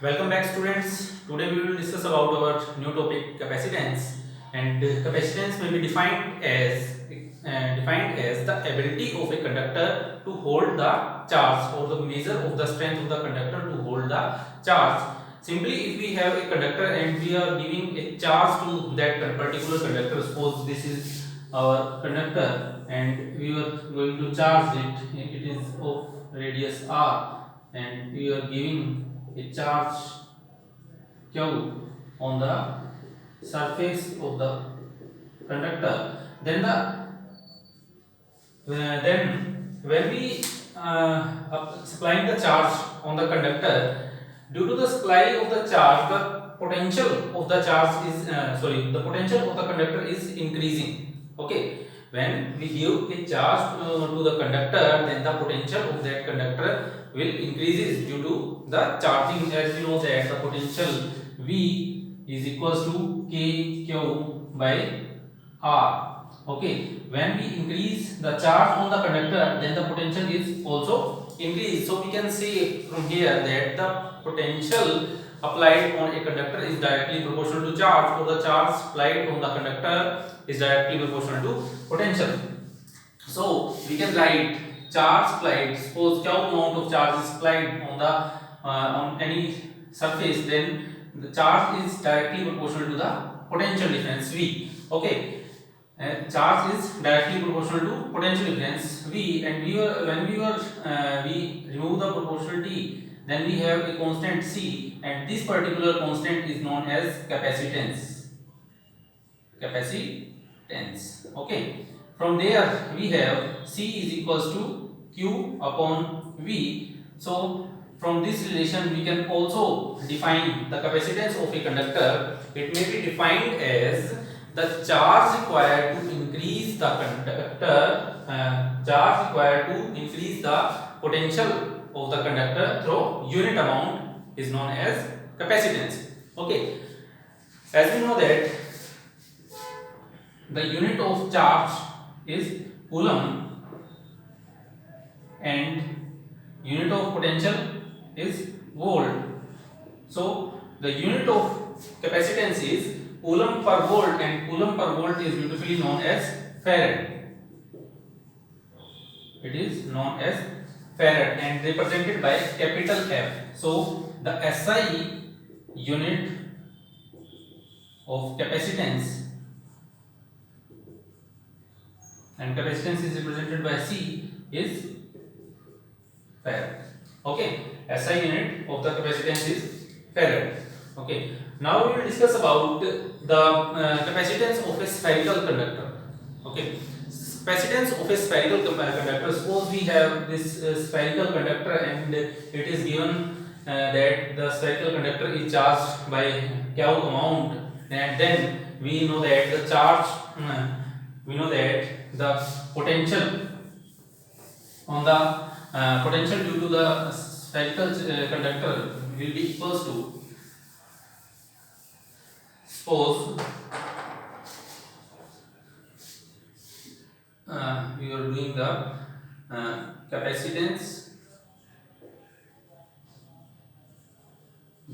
Welcome back, students. Today we will discuss about our new topic capacitance, and capacitance may be defined as the ability of a conductor to hold the charge, or the measure of the strength of the conductor to hold the charge. Simply, if we have a conductor and we are giving a charge to that particular conductor, suppose this is our conductor and we are going to charge it. It is of radius r, and we are giving a charge q on the surface of the conductor. Then when we supplying the charge on the conductor, due to the supply of the charge, the potential of the charge is the potential of the conductor is increasing. Okay, when we give a charge to the conductor, then the potential of that conductor will increases due to the charging. As we know that the potential V is equals to kq by r. Okay, when we increase the charge on the conductor, then the potential is also increased. So we can say from here that the potential applied on a conductor is directly proportional to charge, or the charge applied on the conductor is directly proportional to potential. So we can write charge applied. Suppose q amount of charge is applied on the on any surface, then the charge is directly proportional to the potential difference V. Okay, charge is directly proportional to potential difference V, and we remove the proportionality, then we have a constant C, and this particular constant is known as capacitance. Okay, from there we have C is equals to Q upon V. So from this relation we can also define the capacitance of a conductor. It may be defined as the charge required to increase the charge required to increase the potential of the conductor through unit amount is known as capacitance. Okay, as we know that the unit of charge is coulomb and unit of potential is volt. So the unit of capacitance is coulomb per volt, and coulomb per volt is beautifully known as farad. It is known as farad and represented by capital F. So the SI unit of capacitance, and capacitance is represented by C, is farad. Okay, SI unit of the capacitance is farad. Okay, now we will discuss about the capacitance of a spherical conductor. Okay, capacitance of a spherical conductor. Suppose we have this spherical conductor, and it is given that the spherical conductor is charged by q amount, and then we know that the charge we know that the potential on the potential due to the spherical conductor will be equals to, suppose we are doing the capacitance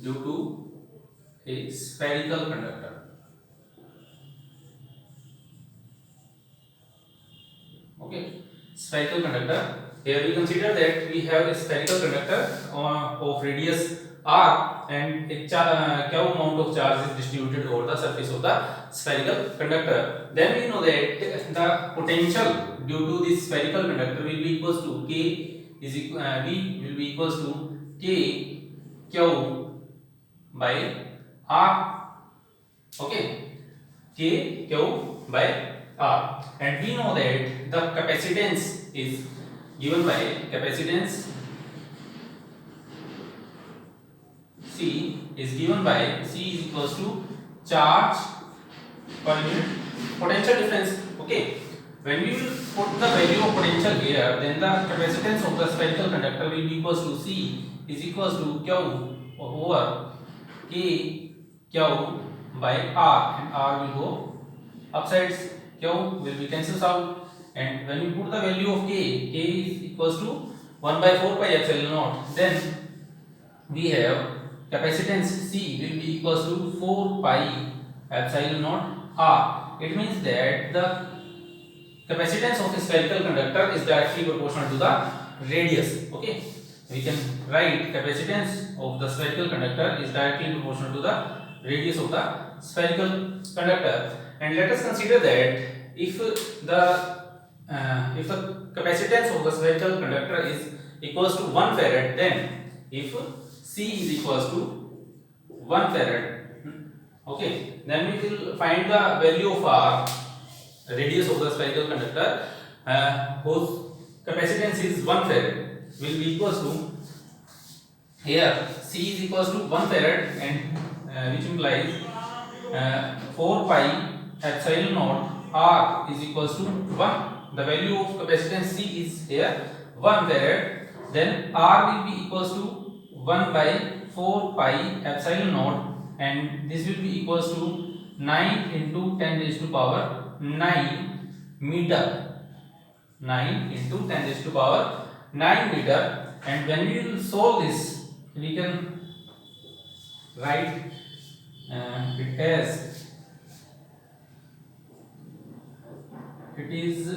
due to a spherical conductor. Okay, spherical conductor. Here we consider that we have a spherical conductor of radius r, and a q amount of charge is distributed over the surface of the spherical conductor. Then we know that the potential due to this spherical conductor will be equals to k is equal V will be equals to k q by r. Okay, k q by r, and we know that the capacitance is given by capacitance C is given by C is equals to charge per unit potential difference. Okay, when we will put the value of potential here, then the capacitance of the spherical conductor will be equals to C is equals to q over k q by r, and r will go upsides, q will be cancels out, and when we put the value of k is equals to 1 by 4 pi epsilon naught, then we have capacitance C will be equals to 4 pi epsilon naught R. It means that the capacitance of a spherical conductor is directly proportional to the radius. Okay, we can write capacitance of the spherical conductor is directly proportional to the radius of the spherical conductor. And let us consider that if the capacitance of the spherical conductor is equals to 1 farad, then if C is equals to 1 farad, okay, then we will find the value of R, radius of the spherical conductor, whose capacitance is 1 farad, will be equals to, here C is equals to 1 farad, and which implies 4 pi epsilon naught R is equals to 1. The value of capacitance C is here 1 farad, then R will be equals to 1 by 4 pi epsilon naught, and this will be equals to 9 into 10 raised to power 9 meter. 9 into 10 raised to power 9 meter. And when we will solve this, we can write it as, it is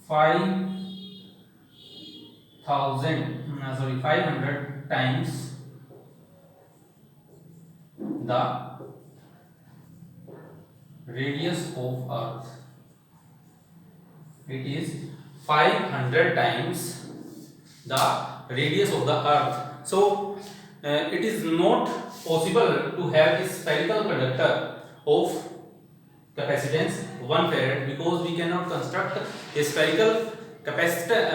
500 times the radius of Earth. It is 500 times the radius of the Earth. So it is not possible to have a spherical conductor of capacitance 1 farad, because we cannot construct a spherical capacitor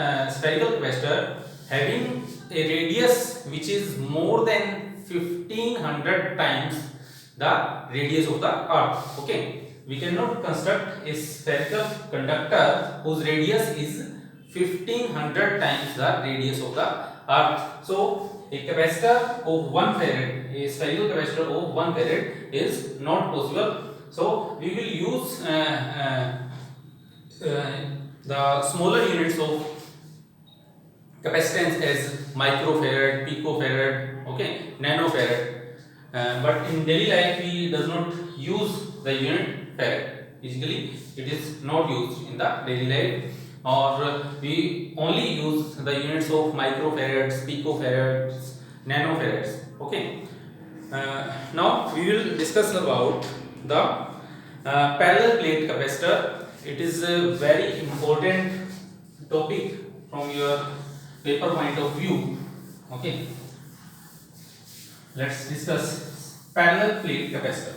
having a radius which is more than 1500 times the radius of the Earth. Okay, we cannot construct a spherical conductor whose radius is 1500 times the radius of the Earth. So a capacitor of 1 farad, a spherical capacitor of 1 farad is not possible. So we will use the smaller units of capacitance as microfarad, picofarad, okay, nanofarad. But in daily life we does not use the unit farad. Basically, it is not used in the daily life, or we only use the units of microfarads, picofarads, nanofarads. Okay. Now we will discuss about the parallel plate capacitor. It is a very important topic from your paper point of view. Okay, let's discuss parallel plate capacitor.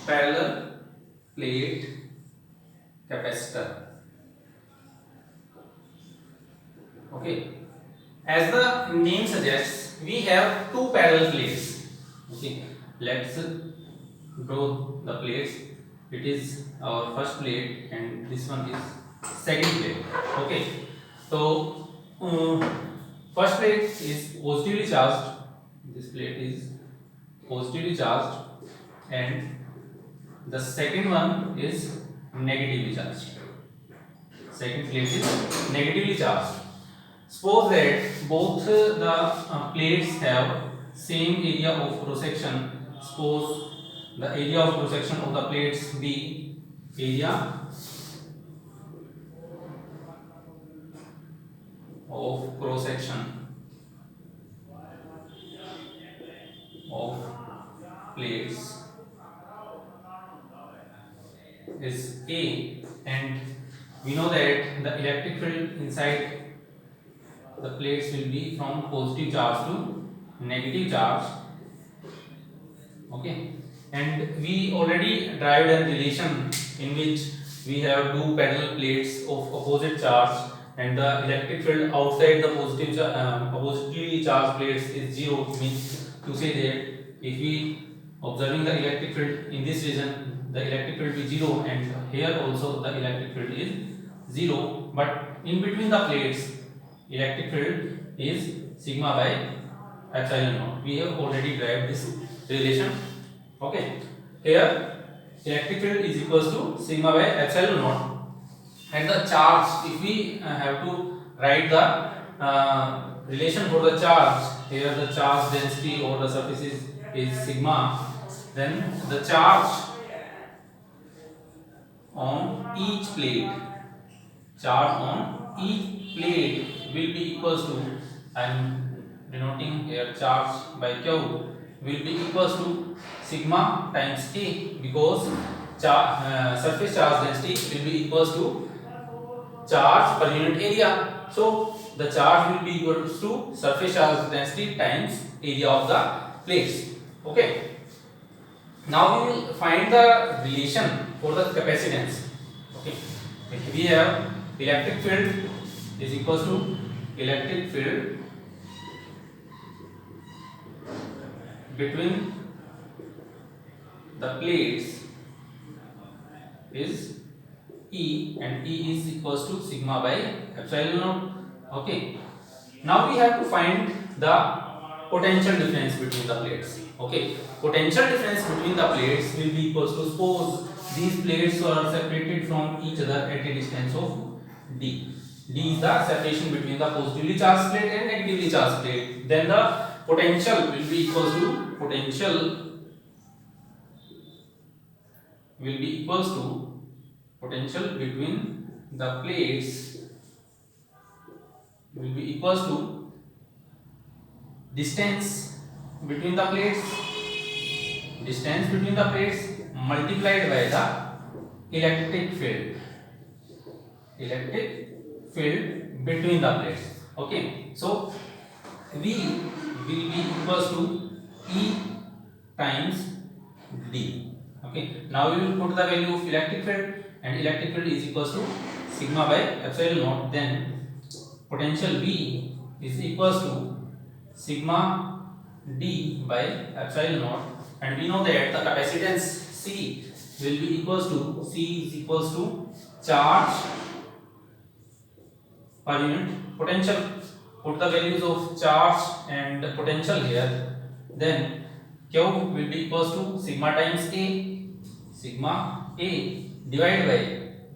Parallel plate capacitor. Okay, as the name suggests, we have two parallel plates. Okay, let's draw the plates. It is our first plate and this one is second plate. Okay, so first plate is positively charged. This plate is positively charged, and the second one is negatively charged. Second plate is negatively charged. Suppose that both the plates have same area of cross section. Suppose the area of cross section of the plates be area of cross section of plates is A, and we know that the electric field inside the plates will be from positive charge to negative charge. Okay, and we already derived a relation in which we have two parallel plates of opposite charge, and the electric field outside the positively charged plates is 0. Means to say that if we observing the electric field in this region, the electric field is 0, and here also the electric field is 0, but in between the plates electric field is sigma by epsilon naught. We have already derived this relation. Okay. Here electric field is equals to sigma by epsilon naught. And the charge, if we have to write the relation for the charge, here the charge density over the surface is sigma, then the charge on each plate, will be equals to, I am denoting here charge by Q, will be equals to sigma times A, because surface charge density will be equals to charge per unit area. So the charge will be equal to surface charge density times area of the plates. Okay. Now we will find the relation for the capacitance. Okay. We have electric field is equals to electric field between the plates is E, and E is equals to sigma by epsilon naught. Okay. Now we have to find the potential difference between the plates. Okay. Potential difference between the plates will be equals to, suppose these plates are separated from each other at a distance of d. D is the separation between the positively charged plate and negatively charged plate. Then the potential will be equals to potential between the plates will be equals to distance between the plates multiplied by the electric field between the plates. Okay, so V will be equals to E times D. Okay, now we will put the value of electric field, and electric field is equals to sigma by epsilon naught. Then potential V is equals to sigma D by epsilon naught, and we know that the capacitance C will be equals to charge per unit potential. Put the values of charge and potential here. Then Q will be equals to sigma times A divided by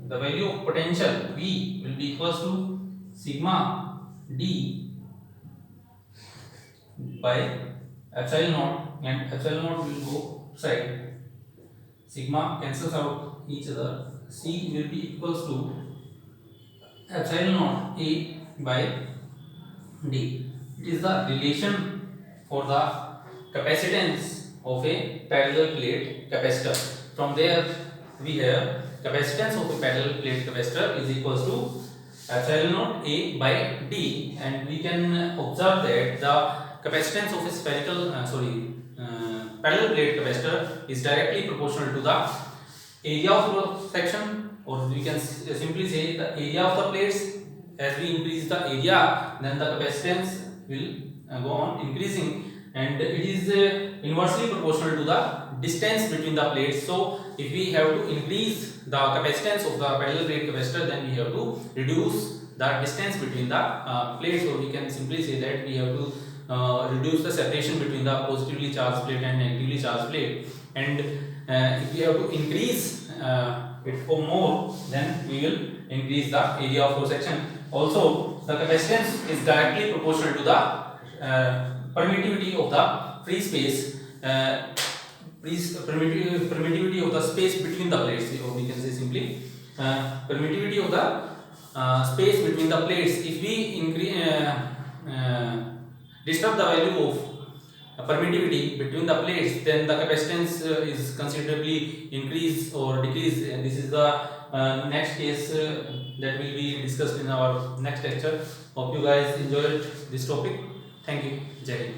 the value of potential V will be equals to sigma D by epsilon naught, and epsilon naught will go side. Sigma cancels out each other. C will be equals to epsilon naught A by D. It is the relation for the capacitance of a parallel plate capacitor. From there we have capacitance of a parallel plate capacitor is equals to epsilon naught A by D, and we can observe that the capacitance of a parallel plate capacitor is directly proportional to the area of cross section, or we can simply say the area of the plates. As we increase the area, then the capacitance will go on increasing, and it is inversely proportional to the distance between the plates. So if we have to increase the capacitance of the parallel plate capacitor, then we have to reduce the distance between the plates. So we can simply say that we have to reduce the separation between the positively charged plate and negatively charged plate, and if we have to increase it for more, then we will increase the area of cross section. Also, the capacitance is directly proportional to the permittivity of the free space, permittivity of the space between the plates, or we can say simply permittivity of the space between the plates. If we disturb the value of permittivity between the plates, then the capacitance is considerably increase or decrease. And this is the next case that will be discussed in our next lecture. Hope you guys enjoyed this topic. Thank you. Jai Hind.